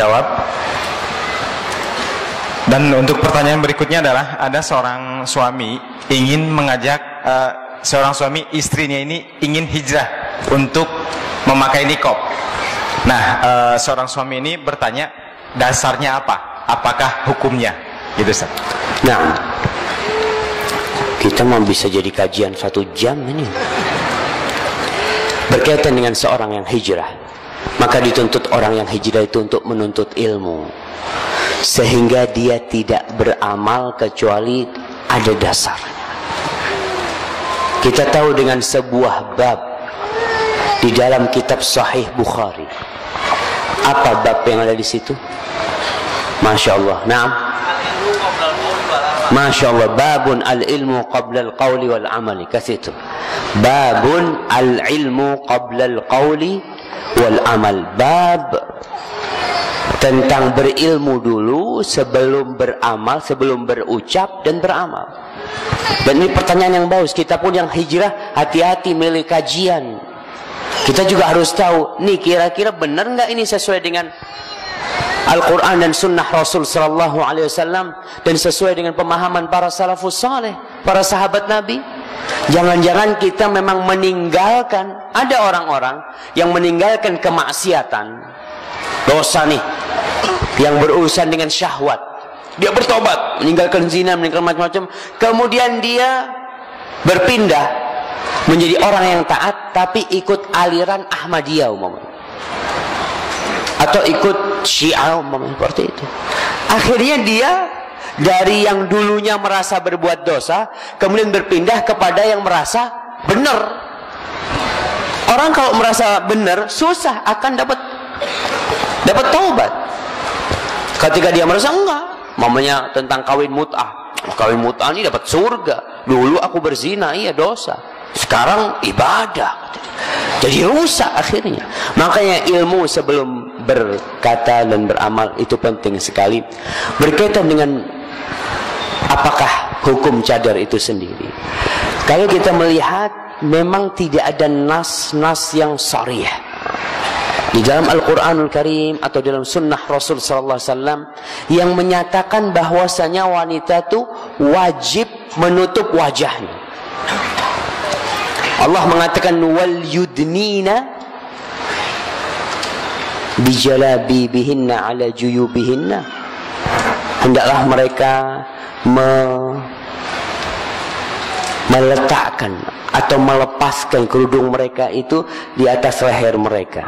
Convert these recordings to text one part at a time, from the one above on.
menjawab. Dan untuk pertanyaan berikutnya adalah, ada seorang suami ingin mengajak seorang suami istrinya ini ingin hijrah untuk memakai niqab. Nah, seorang suami ini bertanya, dasarnya apa? Apakah hukumnya? Gitu, Ustaz. Nah, kita mau bisa jadi kajian 1 jam ini. Berkaitan dengan seorang yang hijrah, maka dituntut orang yang hijrah itu untuk menuntut ilmu, sehingga dia tidak beramal kecuali ada dasarnya. Kita tahu dengan sebuah bab di dalam kitab Sahih Bukhari. Apa bab yang ada di situ? Masya Allah. Naam. Masya Allah. Babun al-ilmu qabla al-qawli wal-amali. Kasitu. Babun al-ilmu qabla al-qawli wal-amal. Bab tentang berilmu dulu sebelum beramal, sebelum berucap dan beramal. Dan ini pertanyaan yang bagus. Kita pun yang hijrah, hati-hati milih kajian. Kita juga harus tahu, nih kira-kira benar nggak ini sesuai dengan Al-Quran dan Sunnah Rasul Sallallahu Alaihi Wasallam, dan sesuai dengan pemahaman para salafus saleh, para sahabat Nabi. Jangan-jangan kita memang meninggalkan, ada orang-orang yang meninggalkan kemaksiatan, dosa nih, yang berurusan dengan syahwat. Dia bertobat, meninggalkan zina, meninggalkan macam-macam. Kemudian dia berpindah menjadi orang yang taat, tapi ikut aliran Ahmadiyah umumnya, atau ikut Syiah umumnya, seperti itu. Akhirnya dia dari yang dulunya merasa berbuat dosa, kemudian berpindah kepada yang merasa benar. Orang kalau merasa benar, susah akan dapat taubat. Ketika dia merasa enggak, mamanya tentang kawin mut'ah. Kawin mut'ah ini dapat surga. Dulu aku berzina, iya dosa. Sekarang ibadah. Jadi rusak akhirnya. Makanya ilmu sebelum berkata dan beramal itu penting sekali. Berkaitan dengan apakah hukum cadar itu sendiri. Kalau kita melihat, memang tidak ada nas-nas yang sharih di dalam Al-Quranul Karim atau dalam Sunnah Rasul Sallallahu Alaihi Wasallam yang menyatakan bahwasanya wanita itu wajib menutup wajahnya. Allah mengatakan wal yudnina bijalabibihinna ala juyubihinna. Hendaklah mereka meletakkan atau melepaskan kerudung mereka itu di atas leher mereka.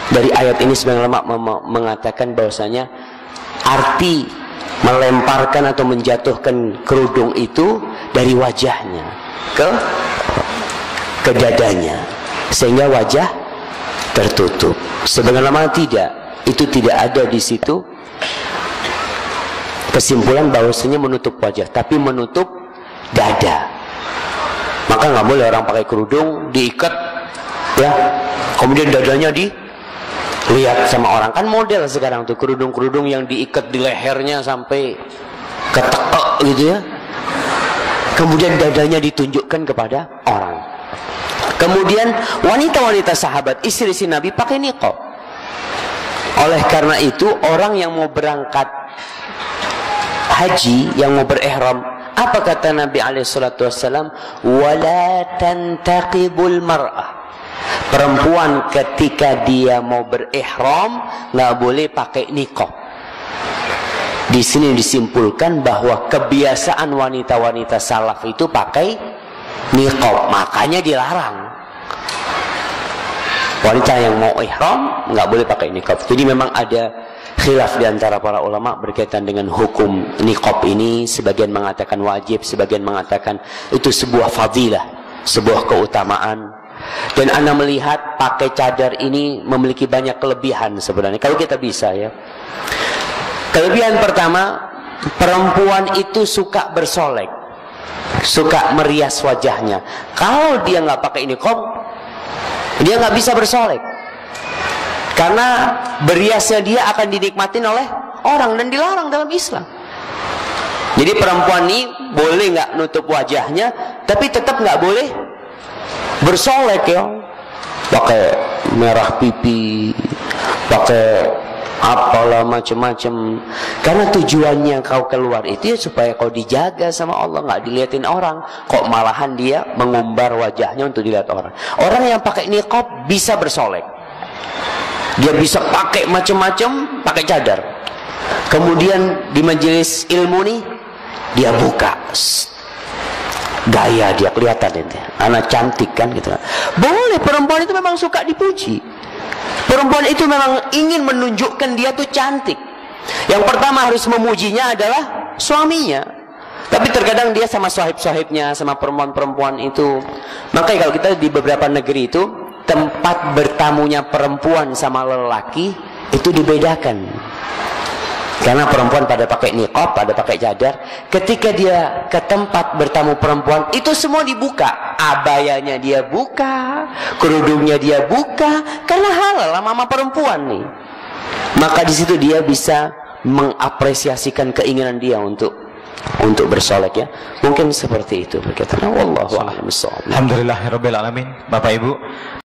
Dari ayat ini sebagian ulama mengatakan bahwasanya arti melemparkan atau menjatuhkan kerudung itu dari wajahnya ke dadanya, sehingga wajah tertutup. Sebagian ulama tidak, itu tidak ada di situ kesimpulan bahwasanya menutup wajah, tapi menutup dada. Maka nggak boleh orang pakai kerudung diikat, ya, kemudian dadanya dilihat sama orang. Kan model sekarang tuh kerudung-kerudung yang diikat di lehernya sampai ketekek gitu ya, kemudian dadanya ditunjukkan kepada orang. Kemudian wanita-wanita sahabat, istri-istri Nabi pakai niqab. Oleh karena itu, orang yang mau berangkat haji, yang mau berihram, apa kata Nabi SAW? Wala tantaqibul mar'ah. Perempuan ketika dia mau berihram nggak boleh pakai niqab. Di sini disimpulkan bahwa kebiasaan wanita-wanita salaf itu pakai niqab, makanya dilarang. Wanita yang mau ihram nggak boleh pakai niqab. Jadi memang ada khilaf di antara para ulama berkaitan dengan hukum niqab ini. Sebagian mengatakan wajib, sebagian mengatakan itu sebuah fadilah, sebuah keutamaan. Dan Anda melihat pakai cadar ini memiliki banyak kelebihan sebenarnya. Kalau kita bisa ya. Kelebihan pertama, perempuan itu suka bersolek, suka merias wajahnya. Kalau dia nggak pakai niqab, dia nggak bisa bersolek, karena beriasnya dia akan dinikmatin oleh orang dan dilarang dalam Islam. Jadi perempuan ini boleh nggak nutup wajahnya, tapi tetap nggak boleh bersolek ya, pakai merah pipi, pakai apalah macam-macam. Karena tujuannya kau keluar itu ya supaya kau dijaga sama Allah, nggak dilihatin orang. Kok malahan dia mengumbar wajahnya untuk dilihat orang. Orang yang pakai niqab bisa bersolek, dia bisa pakai macam-macam, pakai cadar. Kemudian di majelis ilmu nih dia buka, gaya dia kelihatan itu, anak cantik kan gitu. Boleh, perempuan itu memang suka dipuji. Perempuan itu memang ingin menunjukkan dia tuh cantik. Yang pertama harus memujinya adalah suaminya. Tapi terkadang dia sama sahib-sahibnya, sama perempuan-perempuan itu. Makanya kalau kita di beberapa negeri itu, tempat bertamunya perempuan sama lelaki itu dibedakan. Karena perempuan pada pakai niqab, pada pakai cadar. Ketika dia ke tempat bertamu perempuan, itu semua dibuka. Abayanya dia buka, kerudungnya dia buka, karena halal lah mama perempuan nih. Maka di situ dia bisa mengapresiasikan keinginan dia untuk bersolek ya. Mungkin seperti itu berkaitan. Wallahu a'lam bishawab. Alhamdulillahirabbil alamin. Bapak Ibu,